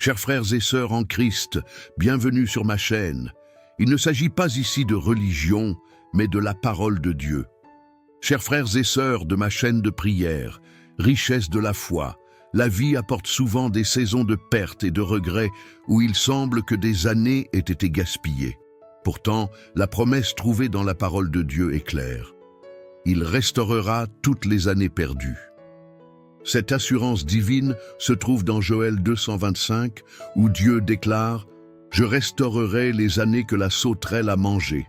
Chers frères et sœurs en Christ, bienvenue sur ma chaîne. Il ne s'agit pas ici de religion, mais de la parole de Dieu. Chers frères et sœurs de ma chaîne de prière, richesse de la foi, la vie apporte souvent des saisons de perte et de regret où il semble que des années aient été gaspillées. Pourtant, la promesse trouvée dans la parole de Dieu est claire. Il restaurera toutes les années perdues. Cette assurance divine se trouve dans Joël 225, où Dieu déclare « Je restaurerai les années que la sauterelle a mangées ».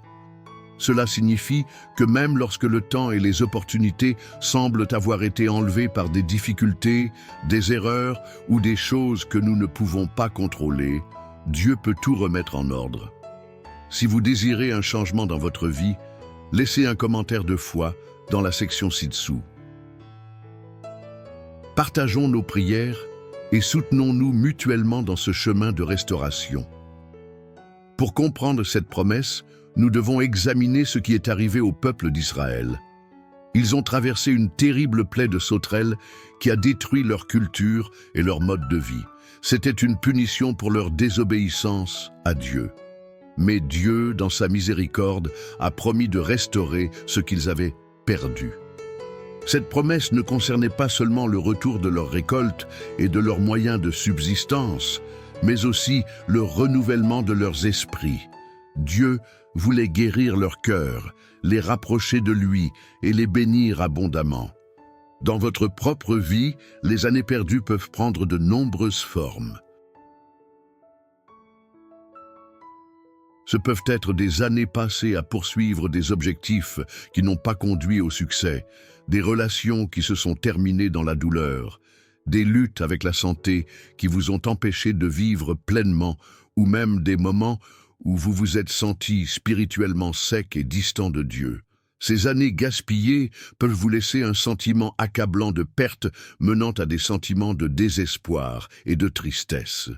Cela signifie que même lorsque le temps et les opportunités semblent avoir été enlevés par des difficultés, des erreurs ou des choses que nous ne pouvons pas contrôler, Dieu peut tout remettre en ordre. Si vous désirez un changement dans votre vie, laissez un commentaire de foi dans la section ci-dessous. Partageons nos prières et soutenons-nous mutuellement dans ce chemin de restauration. Pour comprendre cette promesse, nous devons examiner ce qui est arrivé au peuple d'Israël. Ils ont traversé une terrible plaie de sauterelles qui a détruit leur culture et leur mode de vie. C'était une punition pour leur désobéissance à Dieu. Mais Dieu, dans sa miséricorde, a promis de restaurer ce qu'ils avaient perdu. Cette promesse ne concernait pas seulement le retour de leur récolte et de leurs moyens de subsistance, mais aussi le renouvellement de leurs esprits. Dieu voulait guérir leur cœur, les rapprocher de lui et les bénir abondamment. Dans votre propre vie, les années perdues peuvent prendre de nombreuses formes. Ce peuvent être des années passées à poursuivre des objectifs qui n'ont pas conduit au succès, des relations qui se sont terminées dans la douleur, des luttes avec la santé qui vous ont empêché de vivre pleinement, ou même des moments où vous vous êtes senti spirituellement sec et distant de Dieu. Ces années gaspillées peuvent vous laisser un sentiment accablant de perte menant à des sentiments de désespoir et de tristesse.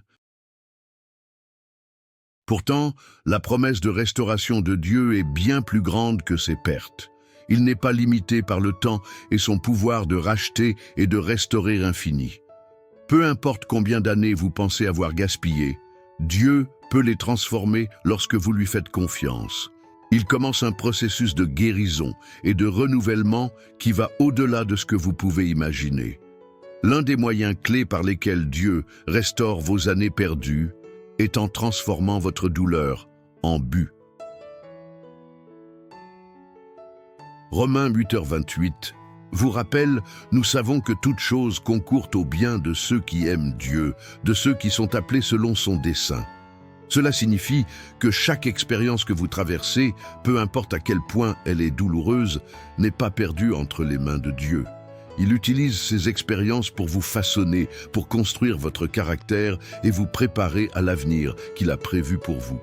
Pourtant, la promesse de restauration de Dieu est bien plus grande que ces pertes. Il n'est pas limité par le temps et son pouvoir de racheter et de restaurer infini. Peu importe combien d'années vous pensez avoir gaspillées, Dieu peut les transformer lorsque vous lui faites confiance. Il commence un processus de guérison et de renouvellement qui va au-delà de ce que vous pouvez imaginer. L'un des moyens clés par lesquels Dieu restaure vos années perdues est en transformant votre douleur en but. Romains 8h28 vous rappelle, nous savons que toute chose concourt au bien de ceux qui aiment Dieu, de ceux qui sont appelés selon son dessein. Cela signifie que chaque expérience que vous traversez, peu importe à quel point elle est douloureuse, n'est pas perdue entre les mains de Dieu. Il utilise ces expériences pour vous façonner, pour construire votre caractère et vous préparer à l'avenir qu'il a prévu pour vous.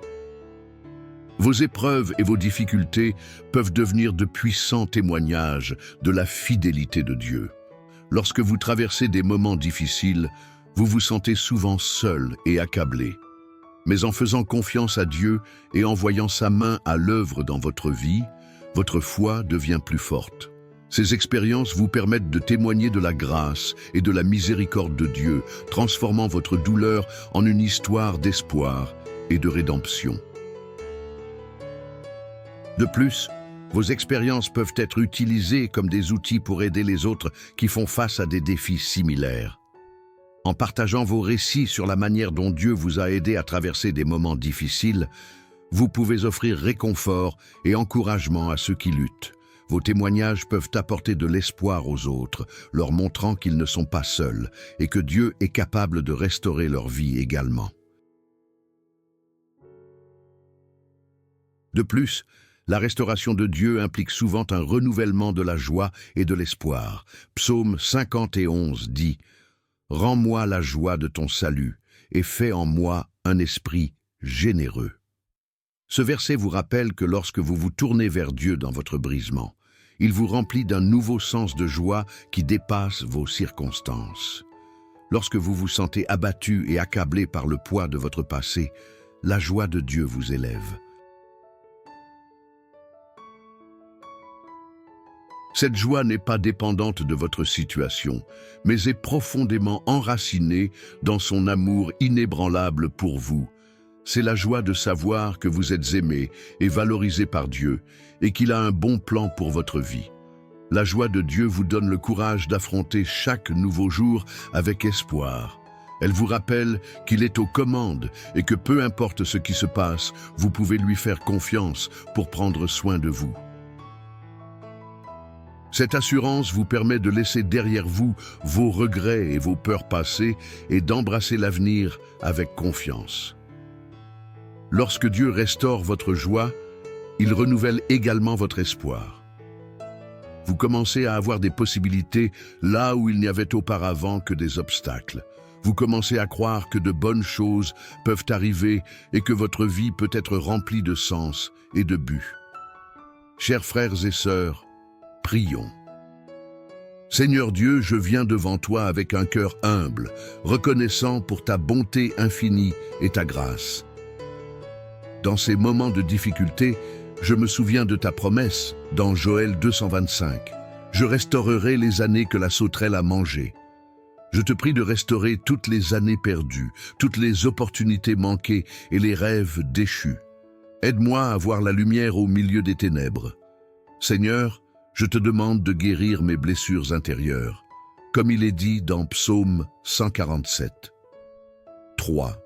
Vos épreuves et vos difficultés peuvent devenir de puissants témoignages de la fidélité de Dieu. Lorsque vous traversez des moments difficiles, vous vous sentez souvent seul et accablé. Mais en faisant confiance à Dieu et en voyant sa main à l'œuvre dans votre vie, votre foi devient plus forte. Ces expériences vous permettent de témoigner de la grâce et de la miséricorde de Dieu, transformant votre douleur en une histoire d'espoir et de rédemption. De plus, vos expériences peuvent être utilisées comme des outils pour aider les autres qui font face à des défis similaires. En partageant vos récits sur la manière dont Dieu vous a aidé à traverser des moments difficiles, vous pouvez offrir réconfort et encouragement à ceux qui luttent. Vos témoignages peuvent apporter de l'espoir aux autres, leur montrant qu'ils ne sont pas seuls et que Dieu est capable de restaurer leur vie également. De plus, la restauration de Dieu implique souvent un renouvellement de la joie et de l'espoir. Psaume 51 dit « Rends-moi la joie de ton salut et fais en moi un esprit généreux. » Ce verset vous rappelle que lorsque vous vous tournez vers Dieu dans votre brisement, il vous remplit d'un nouveau sens de joie qui dépasse vos circonstances. Lorsque vous vous sentez abattu et accablé par le poids de votre passé, la joie de Dieu vous élève. Cette joie n'est pas dépendante de votre situation, mais est profondément enracinée dans son amour inébranlable pour vous. C'est la joie de savoir que vous êtes aimé et valorisé par Dieu et qu'il a un bon plan pour votre vie. La joie de Dieu vous donne le courage d'affronter chaque nouveau jour avec espoir. Elle vous rappelle qu'il est aux commandes et que peu importe ce qui se passe, vous pouvez lui faire confiance pour prendre soin de vous. Cette assurance vous permet de laisser derrière vous vos regrets et vos peurs passées et d'embrasser l'avenir avec confiance. Lorsque Dieu restaure votre joie, il renouvelle également votre espoir. Vous commencez à avoir des possibilités là où il n'y avait auparavant que des obstacles. Vous commencez à croire que de bonnes choses peuvent arriver et que votre vie peut être remplie de sens et de but. Chers frères et sœurs, prions. Seigneur Dieu, je viens devant toi avec un cœur humble, reconnaissant pour ta bonté infinie et ta grâce. Dans ces moments de difficulté, je me souviens de ta promesse dans Joël 225. Je restaurerai les années que la sauterelle a mangées. Je te prie de restaurer toutes les années perdues, toutes les opportunités manquées et les rêves déchus. Aide-moi à voir la lumière au milieu des ténèbres. Seigneur, je te demande de guérir mes blessures intérieures, comme il est dit dans Psaume 147. 3.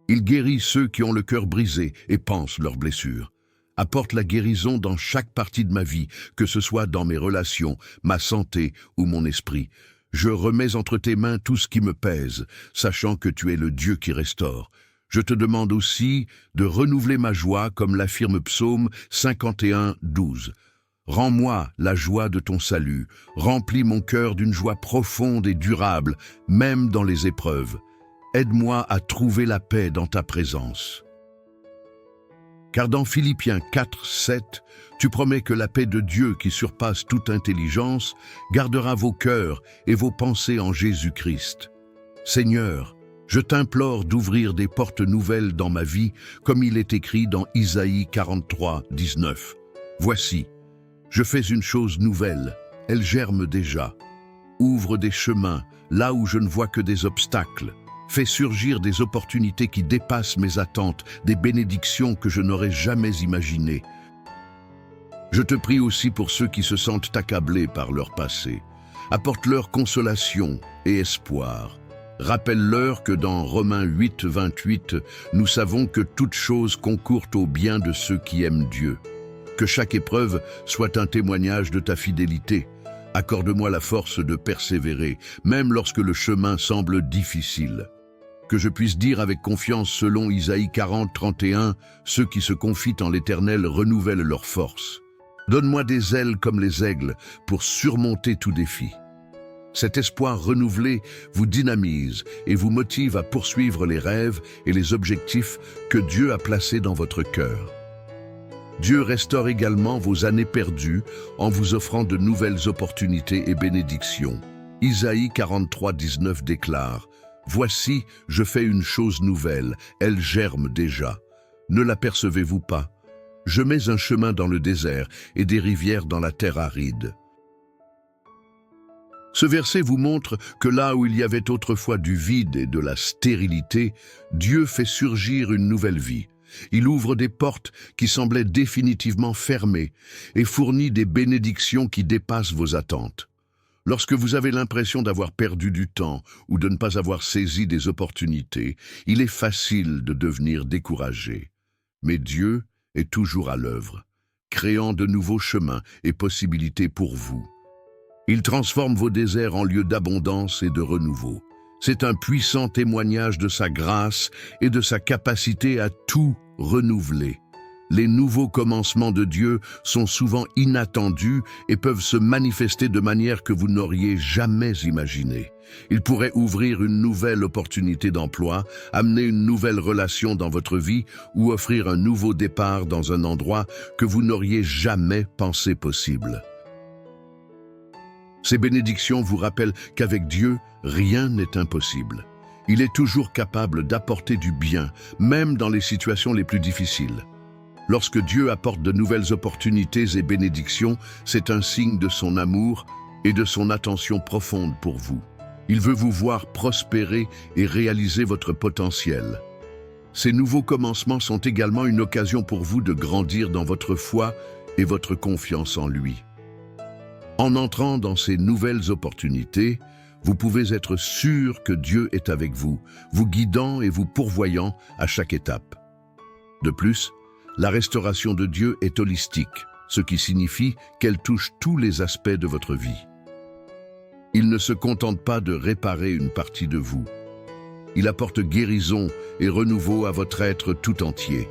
Il guérit ceux qui ont le cœur brisé et pansent leurs blessures. Apporte la guérison dans chaque partie de ma vie, que ce soit dans mes relations, ma santé ou mon esprit. Je remets entre tes mains tout ce qui me pèse, sachant que tu es le Dieu qui restaure. Je te demande aussi de renouveler ma joie, comme l'affirme Psaume 51, 12. Rends-moi la joie de ton salut, remplis mon cœur d'une joie profonde et durable, même dans les épreuves. Aide-moi à trouver la paix dans ta présence. Car dans Philippiens 4, 7, tu promets que la paix de Dieu qui surpasse toute intelligence gardera vos cœurs et vos pensées en Jésus-Christ. Seigneur, je t'implore d'ouvrir des portes nouvelles dans ma vie, comme il est écrit dans Isaïe 43, 19. Voici, je fais une chose nouvelle, elle germe déjà. Ouvre des chemins là où je ne vois que des obstacles. Fais surgir des opportunités qui dépassent mes attentes, des bénédictions que je n'aurais jamais imaginées. Je te prie aussi pour ceux qui se sentent accablés par leur passé. Apporte-leur consolation et espoir. Rappelle-leur que dans Romains 8, 28, nous savons que toute chose concourt au bien de ceux qui aiment Dieu. Que chaque épreuve soit un témoignage de ta fidélité. Accorde-moi la force de persévérer, même lorsque le chemin semble difficile. Que je puisse dire avec confiance selon Isaïe 40, 31, ceux qui se confient en l'Éternel renouvellent leur force. Donne-moi des ailes comme les aigles pour surmonter tout défi. Cet espoir renouvelé vous dynamise et vous motive à poursuivre les rêves et les objectifs que Dieu a placés dans votre cœur. Dieu restaure également vos années perdues en vous offrant de nouvelles opportunités et bénédictions. Isaïe 43, 19 déclare « Voici, je fais une chose nouvelle, elle germe déjà. Ne l'apercevez-vous pas? Je mets un chemin dans le désert et des rivières dans la terre aride. » Ce verset vous montre que là où il y avait autrefois du vide et de la stérilité, Dieu fait surgir une nouvelle vie. Il ouvre des portes qui semblaient définitivement fermées et fournit des bénédictions qui dépassent vos attentes. Lorsque vous avez l'impression d'avoir perdu du temps ou de ne pas avoir saisi des opportunités, il est facile de devenir découragé. Mais Dieu est toujours à l'œuvre, créant de nouveaux chemins et possibilités pour vous. Il transforme vos déserts en lieux d'abondance et de renouveau. C'est un puissant témoignage de sa grâce et de sa capacité à tout renouveler. Les nouveaux commencements de Dieu sont souvent inattendus et peuvent se manifester de manière que vous n'auriez jamais imaginée. Il pourrait ouvrir une nouvelle opportunité d'emploi, amener une nouvelle relation dans votre vie ou offrir un nouveau départ dans un endroit que vous n'auriez jamais pensé possible. Ces bénédictions vous rappellent qu'avec Dieu, rien n'est impossible. Il est toujours capable d'apporter du bien, même dans les situations les plus difficiles. Lorsque Dieu apporte de nouvelles opportunités et bénédictions, c'est un signe de son amour et de son attention profonde pour vous. Il veut vous voir prospérer et réaliser votre potentiel. Ces nouveaux commencements sont également une occasion pour vous de grandir dans votre foi et votre confiance en lui. En entrant dans ces nouvelles opportunités, vous pouvez être sûr que Dieu est avec vous, vous guidant et vous pourvoyant à chaque étape. De plus, la restauration de Dieu est holistique, ce qui signifie qu'elle touche tous les aspects de votre vie. Il ne se contente pas de réparer une partie de vous. Il apporte guérison et renouveau à votre être tout entier.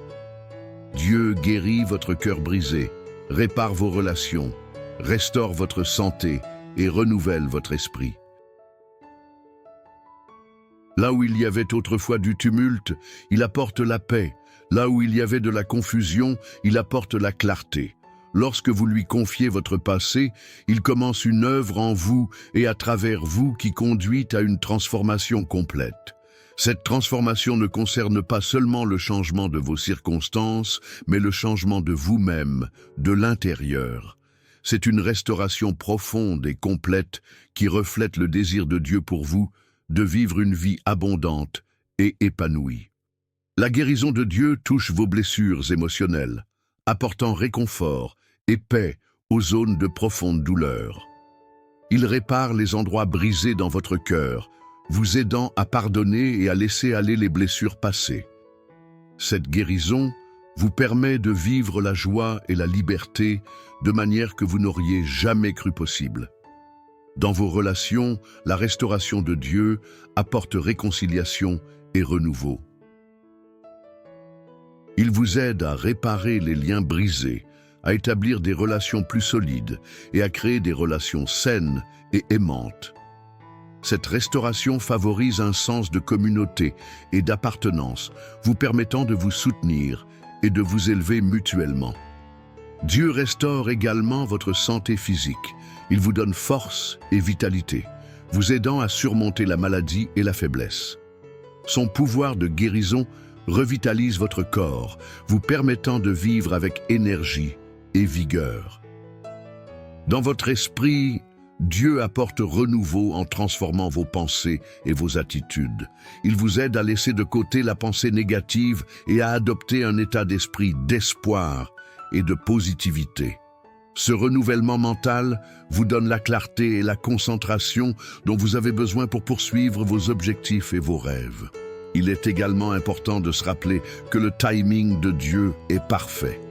Dieu guérit votre cœur brisé, répare vos relations, restaure votre santé et renouvelle votre esprit. Là où il y avait autrefois du tumulte, il apporte la paix. Là où il y avait de la confusion, il apporte la clarté. Lorsque vous lui confiez votre passé, il commence une œuvre en vous et à travers vous qui conduit à une transformation complète. Cette transformation ne concerne pas seulement le changement de vos circonstances, mais le changement de vous-même, de l'intérieur. C'est une restauration profonde et complète qui reflète le désir de Dieu pour vous de vivre une vie abondante et épanouie. La guérison de Dieu touche vos blessures émotionnelles, apportant réconfort et paix aux zones de profonde douleur. Il répare les endroits brisés dans votre cœur, vous aidant à pardonner et à laisser aller les blessures passées. Cette guérison vous permet de vivre la joie et la liberté de manière que vous n'auriez jamais cru possible. Dans vos relations, la restauration de Dieu apporte réconciliation et renouveau. Il vous aide à réparer les liens brisés, à établir des relations plus solides et à créer des relations saines et aimantes. Cette restauration favorise un sens de communauté et d'appartenance, vous permettant de vous soutenir et de vous élever mutuellement. Dieu restaure également votre santé physique. Il vous donne force et vitalité, vous aidant à surmonter la maladie et la faiblesse. Son pouvoir de guérison revitalise votre corps, vous permettant de vivre avec énergie et vigueur. Dans votre esprit, Dieu apporte renouveau en transformant vos pensées et vos attitudes. Il vous aide à laisser de côté la pensée négative et à adopter un état d'esprit d'espoir et de positivité. Ce renouvellement mental vous donne la clarté et la concentration dont vous avez besoin pour poursuivre vos objectifs et vos rêves. Il est également important de se rappeler que le timing de Dieu est parfait.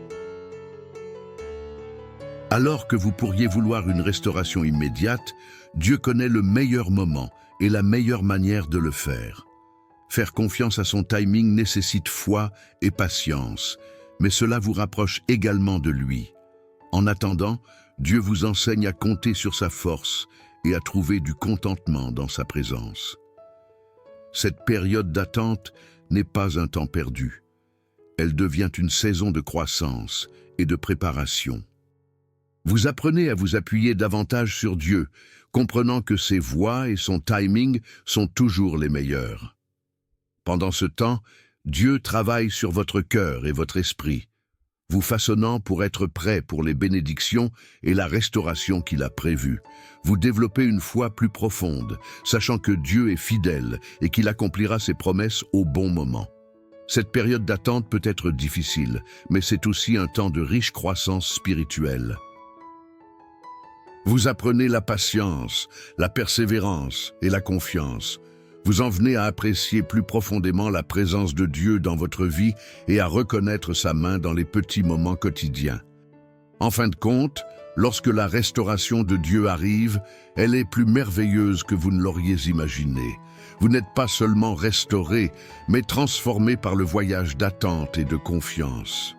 Alors que vous pourriez vouloir une restauration immédiate, Dieu connaît le meilleur moment et la meilleure manière de le faire. Faire confiance à son timing nécessite foi et patience, mais cela vous rapproche également de lui. En attendant, Dieu vous enseigne à compter sur sa force et à trouver du contentement dans sa présence. Cette période d'attente n'est pas un temps perdu. Elle devient une saison de croissance et de préparation. Vous apprenez à vous appuyer davantage sur Dieu, comprenant que ses voies et son timing sont toujours les meilleurs. Pendant ce temps, Dieu travaille sur votre cœur et votre esprit, vous façonnant pour être prêt pour les bénédictions et la restauration qu'il a prévues. Vous développez une foi plus profonde, sachant que Dieu est fidèle et qu'il accomplira ses promesses au bon moment. Cette période d'attente peut être difficile, mais c'est aussi un temps de riche croissance spirituelle. Vous apprenez la patience, la persévérance et la confiance. Vous en venez à apprécier plus profondément la présence de Dieu dans votre vie et à reconnaître sa main dans les petits moments quotidiens. En fin de compte, lorsque la restauration de Dieu arrive, elle est plus merveilleuse que vous ne l'auriez imaginé. Vous n'êtes pas seulement restauré, mais transformé par le voyage d'attente et de confiance.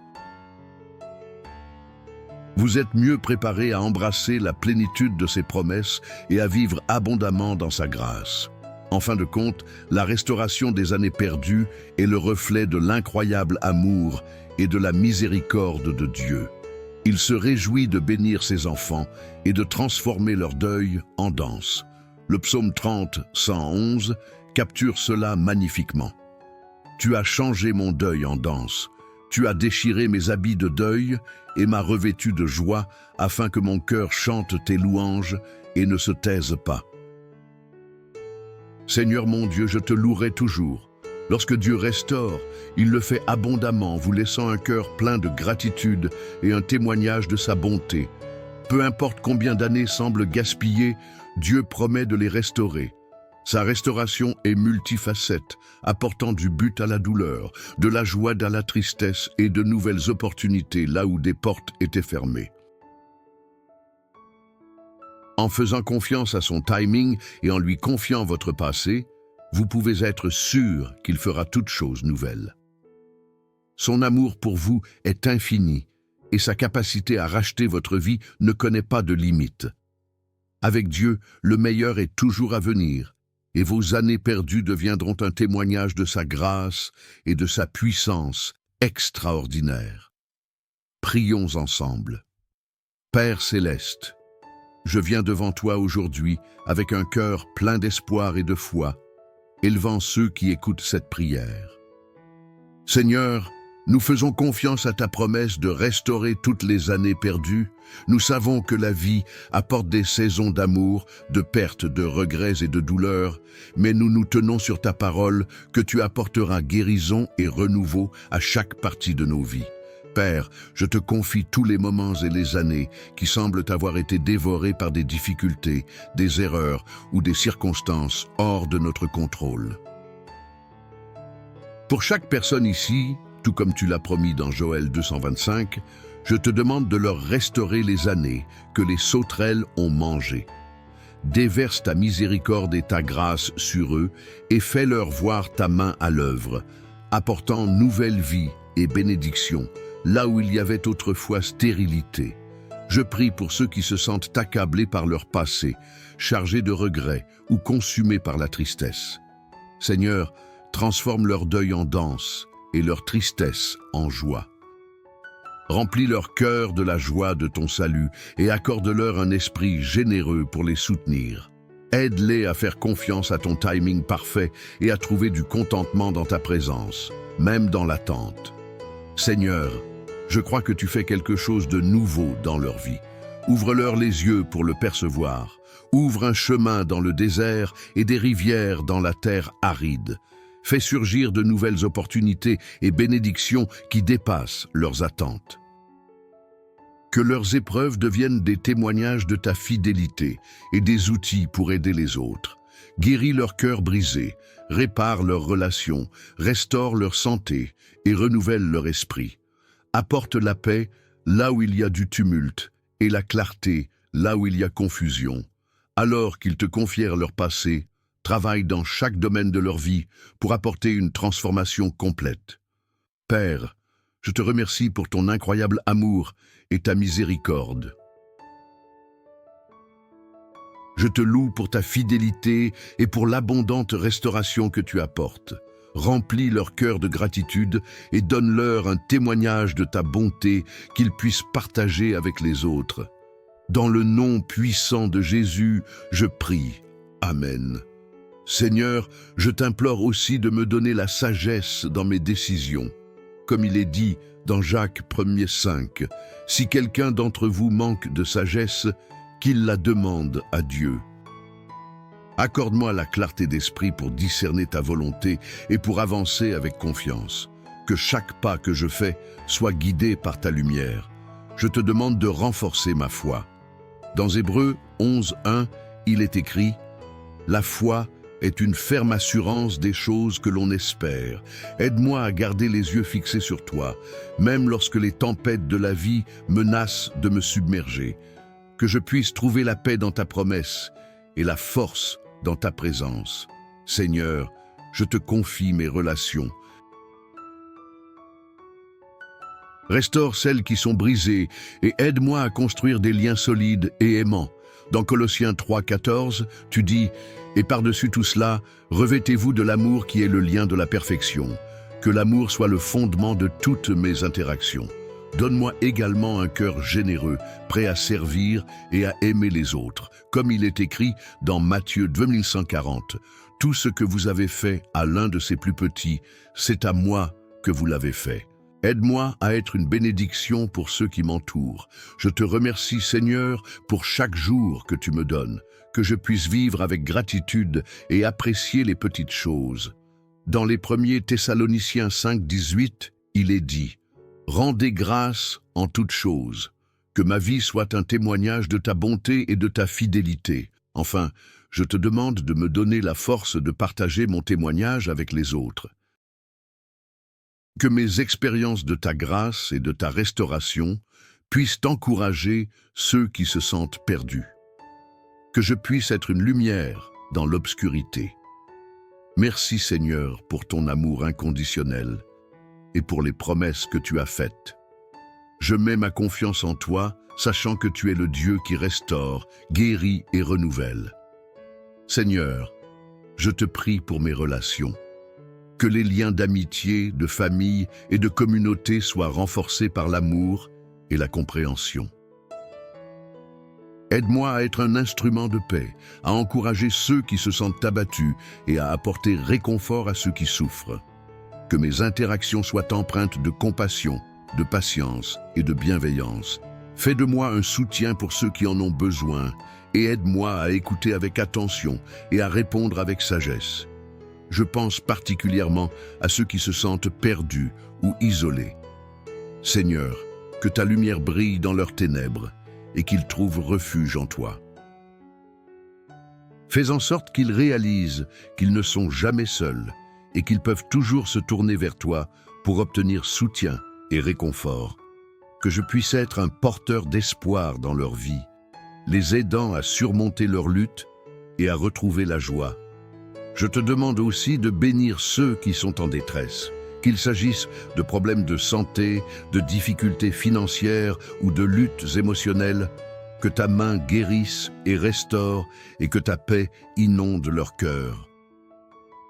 Vous êtes mieux préparé à embrasser la plénitude de ses promesses et à vivre abondamment dans sa grâce. En fin de compte, la restauration des années perdues est le reflet de l'incroyable amour et de la miséricorde de Dieu. Il se réjouit de bénir ses enfants et de transformer leur deuil en danse. Le psaume 30, 111 capture cela magnifiquement. « Tu as changé mon deuil en danse. Tu as déchiré mes habits de deuil et m'as revêtu de joie, afin que mon cœur chante tes louanges et ne se taise pas. Seigneur mon Dieu, je te louerai toujours. Lorsque Dieu restaure, il le fait abondamment, vous laissant un cœur plein de gratitude et un témoignage de sa bonté. Peu importe combien d'années semblent gaspillées, Dieu promet de les restaurer. Sa restauration est multifacette, apportant du but à la douleur, de la joie à la tristesse et de nouvelles opportunités là où des portes étaient fermées. En faisant confiance à son timing et en lui confiant votre passé, vous pouvez être sûr qu'il fera toutes choses nouvelles. Son amour pour vous est infini et sa capacité à racheter votre vie ne connaît pas de limite. Avec Dieu, le meilleur est toujours à venir et vos années perdues deviendront un témoignage de sa grâce et de sa puissance extraordinaire. Prions ensemble. Père céleste, je viens devant toi aujourd'hui avec un cœur plein d'espoir et de foi, élevant ceux qui écoutent cette prière. Seigneur, nous faisons confiance à ta promesse de restaurer toutes les années perdues. Nous savons que la vie apporte des saisons d'amour, de pertes, de regrets et de douleurs, mais nous nous tenons sur ta parole que tu apporteras guérison et renouveau à chaque partie de nos vies. Père, je te confie tous les moments et les années qui semblent avoir été dévorés par des difficultés, des erreurs ou des circonstances hors de notre contrôle. Pour chaque personne ici, tout comme tu l'as promis dans Joël 225, je te demande de leur restaurer les années que les sauterelles ont mangées. Déverse ta miséricorde et ta grâce sur eux et fais-leur voir ta main à l'œuvre, apportant nouvelle vie et bénédiction, là où il y avait autrefois stérilité. Je prie pour ceux qui se sentent accablés par leur passé, chargés de regrets ou consumés par la tristesse. Seigneur, transforme leur deuil en danse et leur tristesse en joie. Remplis leur cœur de la joie de ton salut et accorde-leur un esprit généreux pour les soutenir. Aide-les à faire confiance à ton timing parfait et à trouver du contentement dans ta présence, même dans l'attente. Seigneur, je crois que tu fais quelque chose de nouveau dans leur vie. Ouvre-leur les yeux pour le percevoir. Ouvre un chemin dans le désert et des rivières dans la terre aride. Fais surgir de nouvelles opportunités et bénédictions qui dépassent leurs attentes. Que leurs épreuves deviennent des témoignages de ta fidélité et des outils pour aider les autres. Guéris leur cœur brisé, répare leurs relations, restaure leur santé et renouvelle leur esprit. Apporte la paix là où il y a du tumulte et la clarté là où il y a confusion. Alors qu'ils te confièrent leur passé, travaille dans chaque domaine de leur vie pour apporter une transformation complète. Père, je te remercie pour ton incroyable amour et ta miséricorde. Je te loue pour ta fidélité et pour l'abondante restauration que tu apportes. Remplis leur cœur de gratitude et donne-leur un témoignage de ta bonté qu'ils puissent partager avec les autres. Dans le nom puissant de Jésus, je prie. Amen. Seigneur, je t'implore aussi de me donner la sagesse dans mes décisions. Comme il est dit dans Jacques 1,5, « Si quelqu'un d'entre vous manque de sagesse, qu'il la demande à Dieu. » Accorde-moi la clarté d'esprit pour discerner ta volonté et pour avancer avec confiance. Que chaque pas que je fais soit guidé par ta lumière. Je te demande de renforcer ma foi. Dans Hébreux 11:1, il est écrit « La foi est une ferme assurance des choses que l'on espère. Aide-moi à garder les yeux fixés sur toi, même lorsque les tempêtes de la vie menacent de me submerger. Que je puisse trouver la paix dans ta promesse et la force dans ta présence. Seigneur, je te confie mes relations. Restaure celles qui sont brisées et aide-moi à construire des liens solides et aimants. Dans Colossiens 3,14, tu dis « Et par-dessus tout cela, revêtez-vous de l'amour qui est le lien de la perfection. Que l'amour soit le fondement de toutes mes interactions. Donne-moi également un cœur généreux, prêt à servir et à aimer les autres. Comme il est écrit dans Matthieu 2140, « Tout ce que vous avez fait à l'un de ces plus petits, c'est à moi que vous l'avez fait. » Aide-moi à être une bénédiction pour ceux qui m'entourent. Je te remercie, Seigneur, pour chaque jour que tu me donnes, que je puisse vivre avec gratitude et apprécier les petites choses. Dans les 1er Thessaloniciens 5:18, il est dit « Rendez grâce en toutes choses, que ma vie soit un témoignage de ta bonté et de ta fidélité. Enfin, je te demande de me donner la force de partager mon témoignage avec les autres. Que mes expériences de ta grâce et de ta restauration puissent encourager ceux qui se sentent perdus. Que je puisse être une lumière dans l'obscurité. Merci Seigneur pour ton amour inconditionnel et pour les promesses que tu as faites. Je mets ma confiance en toi, sachant que tu es le Dieu qui restaure, guérit et renouvelle. Seigneur, je te prie pour mes relations. Que les liens d'amitié, de famille et de communauté soient renforcés par l'amour et la compréhension. Aide-moi à être un instrument de paix, à encourager ceux qui se sentent abattus et à apporter réconfort à ceux qui souffrent. Que mes interactions soient empreintes de compassion, de patience et de bienveillance. Fais de moi un soutien pour ceux qui en ont besoin et aide-moi à écouter avec attention et à répondre avec sagesse. Je pense particulièrement à ceux qui se sentent perdus ou isolés. Seigneur, que ta lumière brille dans leurs ténèbres et qu'ils trouvent refuge en toi. Fais en sorte qu'ils réalisent qu'ils ne sont jamais seuls et qu'ils peuvent toujours se tourner vers toi pour obtenir soutien et réconfort. Que je puisse être un porteur d'espoir dans leur vie, les aidant à surmonter leurs luttes et à retrouver la joie. Je te demande aussi de bénir ceux qui sont en détresse, qu'il s'agisse de problèmes de santé, de difficultés financières ou de luttes émotionnelles, que ta main guérisse et restaure et que ta paix inonde leur cœur.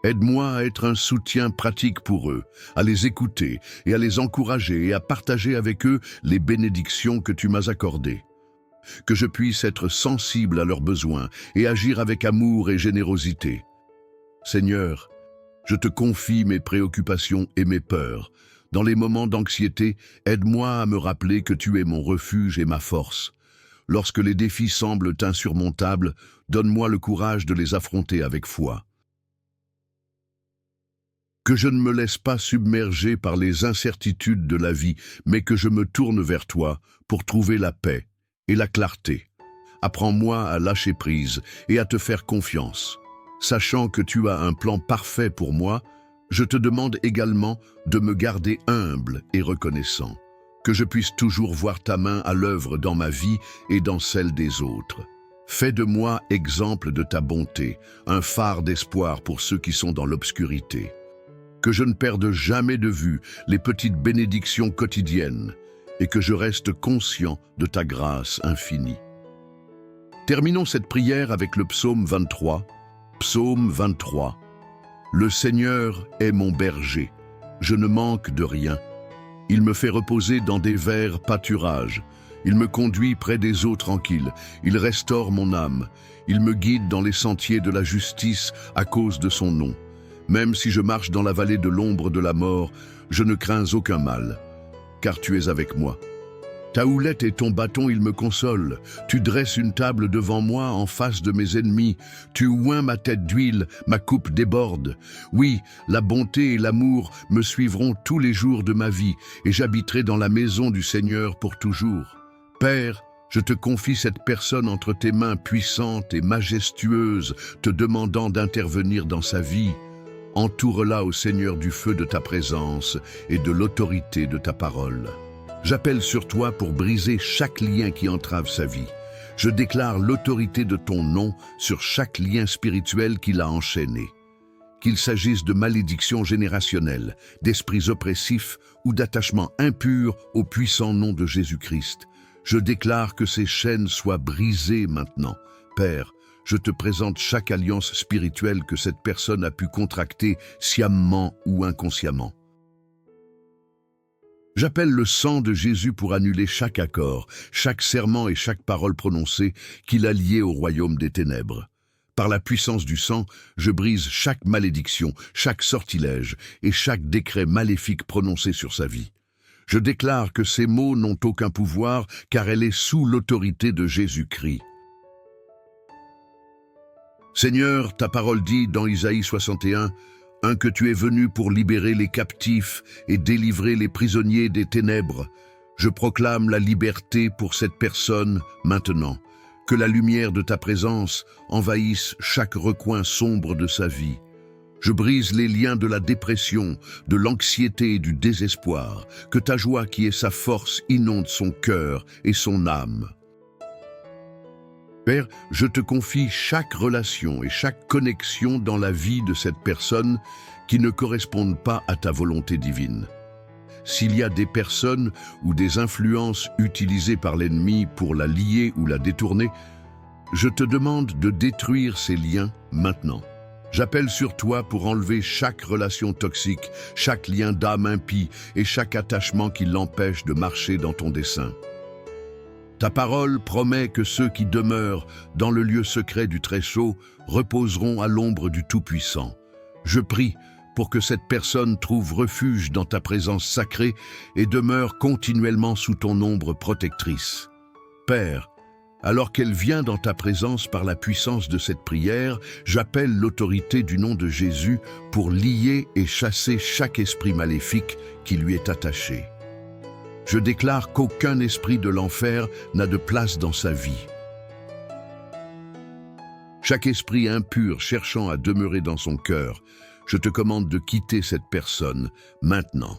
Aide-moi à être un soutien pratique pour eux, à les écouter et à les encourager et à partager avec eux les bénédictions que tu m'as accordées. Que je puisse être sensible à leurs besoins et agir avec amour et générosité. Seigneur, je te confie mes préoccupations et mes peurs. Dans les moments d'anxiété, aide-moi à me rappeler que tu es mon refuge et ma force. Lorsque les défis semblent insurmontables, donne-moi le courage de les affronter avec foi. Que je ne me laisse pas submerger par les incertitudes de la vie, mais que je me tourne vers toi pour trouver la paix et la clarté. Apprends-moi à lâcher prise et à te faire confiance. Sachant que tu as un plan parfait pour moi, je te demande également de me garder humble et reconnaissant, que je puisse toujours voir ta main à l'œuvre dans ma vie et dans celle des autres. Fais de moi exemple de ta bonté, un phare d'espoir pour ceux qui sont dans l'obscurité. Que je ne perde jamais de vue les petites bénédictions quotidiennes et que je reste conscient de ta grâce infinie. Terminons cette prière avec le psaume 23. Psaume 23. Le Seigneur est mon berger, je ne manque de rien. Il me fait reposer dans des verts pâturages. Il me conduit près des eaux tranquilles. Il restaure mon âme. Il me guide dans les sentiers de la justice à cause de son nom. Même si je marche dans la vallée de l'ombre de la mort, je ne crains aucun mal, car tu es avec moi. Ta houlette et ton bâton, ils me consolent. Tu dresses une table devant moi en face de mes ennemis. Tu oins ma tête d'huile, ma coupe déborde. Oui, la bonté et l'amour me suivront tous les jours de ma vie, et j'habiterai dans la maison du Seigneur pour toujours. Père, je te confie cette personne entre tes mains puissantes et majestueuses, te demandant d'intervenir dans sa vie. Entoure-la au Seigneur du feu de ta présence et de l'autorité de ta parole. J'appelle sur toi pour briser chaque lien qui entrave sa vie. Je déclare l'autorité de ton nom sur chaque lien spirituel qui l'a enchaîné. Qu'il s'agisse de malédictions générationnelles, d'esprits oppressifs ou d'attachements impurs au puissant nom de Jésus-Christ. Je déclare que ces chaînes soient brisées maintenant. Père, je te présente chaque alliance spirituelle que cette personne a pu contracter sciemment ou inconsciemment. J'appelle le sang de Jésus pour annuler chaque accord, chaque serment et chaque parole prononcée qu'il a lié au royaume des ténèbres. Par la puissance du sang, je brise chaque malédiction, chaque sortilège et chaque décret maléfique prononcé sur sa vie. Je déclare que ces mots n'ont aucun pouvoir car elle est sous l'autorité de Jésus-Christ. Seigneur, ta parole dit dans Isaïe 61, que tu es venu pour libérer les captifs et délivrer les prisonniers des ténèbres. Je proclame la liberté pour cette personne maintenant. Que la lumière de ta présence envahisse chaque recoin sombre de sa vie. Je brise les liens de la dépression, de l'anxiété et du désespoir. Que ta joie qui est sa force inonde son cœur et son âme. Père, je te confie chaque relation et chaque connexion dans la vie de cette personne qui ne correspondent pas à ta volonté divine. S'il y a des personnes ou des influences utilisées par l'ennemi pour la lier ou la détourner, je te demande de détruire ces liens maintenant. J'appelle sur toi pour enlever chaque relation toxique, chaque lien d'âme impie et chaque attachement qui l'empêche de marcher dans ton dessein. Ta parole promet que ceux qui demeurent dans le lieu secret du Très-Haut reposeront à l'ombre du Tout-Puissant. Je prie pour que cette personne trouve refuge dans ta présence sacrée et demeure continuellement sous ton ombre protectrice. Père, alors qu'elle vient dans ta présence par la puissance de cette prière, j'appelle l'autorité du nom de Jésus pour lier et chasser chaque esprit maléfique qui lui est attaché. Je déclare qu'aucun esprit de l'enfer n'a de place dans sa vie. Chaque esprit impur cherchant à demeurer dans son cœur, je te commande de quitter cette personne maintenant.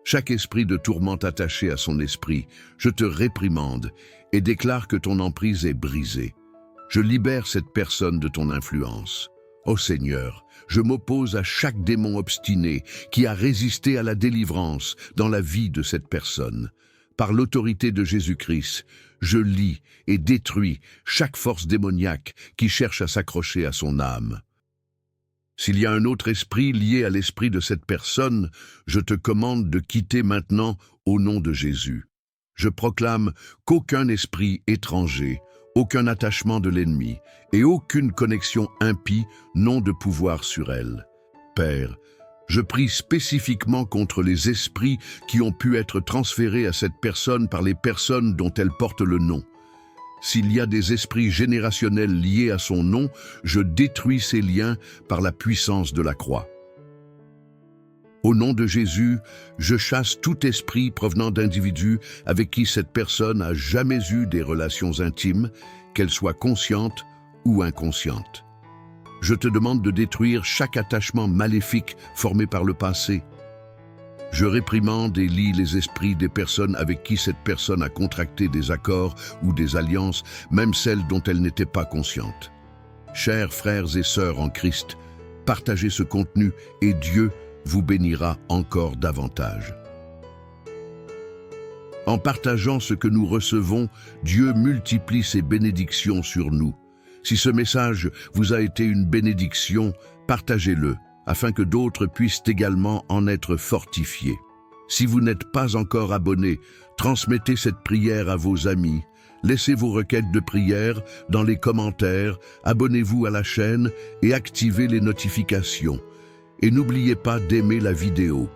Chaque esprit de tourmente attaché à son esprit, je te réprimande et déclare que ton emprise est brisée. Je libère cette personne de ton influence. Ô Seigneur, je m'oppose à chaque démon obstiné qui a résisté à la délivrance dans la vie de cette personne. Par l'autorité de Jésus-Christ, je lie et détruis chaque force démoniaque qui cherche à s'accrocher à son âme. S'il y a un autre esprit lié à l'esprit de cette personne, je te commande de quitter maintenant au nom de Jésus. Je proclame qu'aucun esprit étranger, aucun attachement de l'ennemi et aucune connexion impie n'ont de pouvoir sur elle. Père, je prie spécifiquement contre les esprits qui ont pu être transférés à cette personne par les personnes dont elle porte le nom. S'il y a des esprits générationnels liés à son nom, je détruis ces liens par la puissance de la croix. Au nom de Jésus, je chasse tout esprit provenant d'individus avec qui cette personne n'a jamais eu des relations intimes, qu'elles soient conscientes ou inconscientes. Je te demande de détruire chaque attachement maléfique formé par le passé. Je réprimande et lie les esprits des personnes avec qui cette personne a contracté des accords ou des alliances, même celles dont elle n'était pas consciente. Chers frères et sœurs en Christ, partagez ce contenu et Dieu vous bénira encore davantage. En partageant ce que nous recevons, Dieu multiplie ses bénédictions sur nous. Si ce message vous a été une bénédiction, partagez-le, afin que d'autres puissent également en être fortifiés. Si vous n'êtes pas encore abonné, transmettez cette prière à vos amis. Laissez vos requêtes de prière dans les commentaires, abonnez-vous à la chaîne et activez les notifications. Et n'oubliez pas d'aimer la vidéo.